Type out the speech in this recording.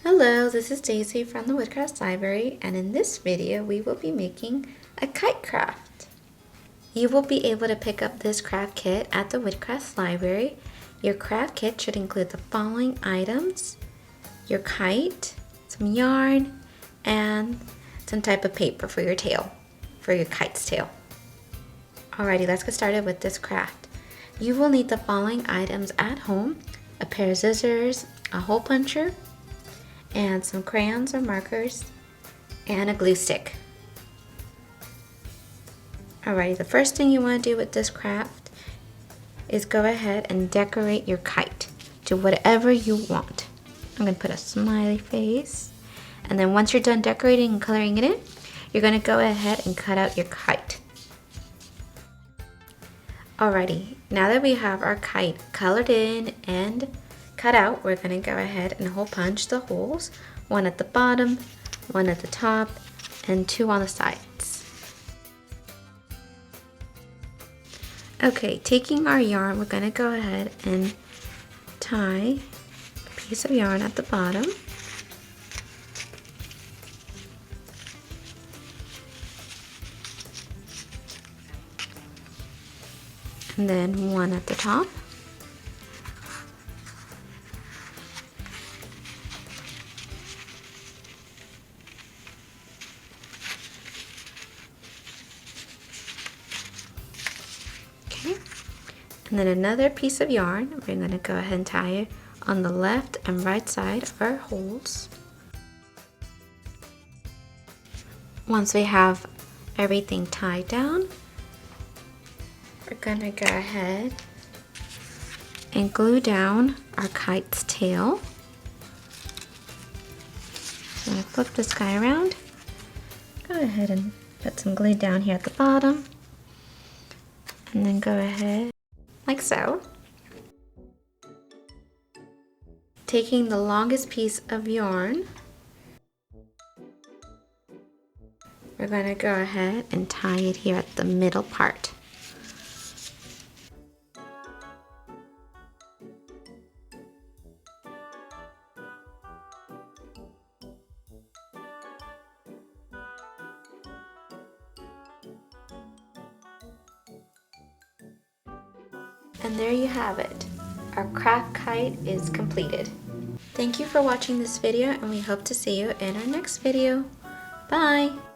Hello, this is Daisy from the Woodcrest Library, and in this video we will be making a kite craft. You will be able to pick up this craft kit at the Woodcrest Library. Your craft kit should include the following items: your kite, some yarn, and some type of paper for your tail, for your kite's tail. Alrighty, let's get started with this craft. You will need the following items at home: a pair of scissors, a hole puncher, and some crayons or markers, and a glue stick. Alrighty, the first thing you want to do with this craft is go ahead and decorate your kite to whatever you want. I'm going to put a smiley face, and then once you're done decorating and coloring it in, you're going to go ahead and cut out your kite. Alrighty, now that we have our kite colored in and cut out, we're going to go ahead and hole punch the holes, one at the bottom, one at the top, and two on the sides. Okay, taking our yarn, we're going to go ahead and tie a piece of yarn at the bottom. And then one at the top. And then another piece of yarn, we're going to go ahead and tie it on the left and right side of our holes. Once we have everything tied down, we're going to go ahead and glue down our kite's tail. So I'm going to flip this guy around. Go ahead and put some glue down here at the bottom. And then go ahead like so. Taking the longest piece of yarn, we're going to go ahead and tie it here at the middle part. And there you have it. Our craft kite is completed. Thank you for watching this video, and we hope to see you in our next video. Bye!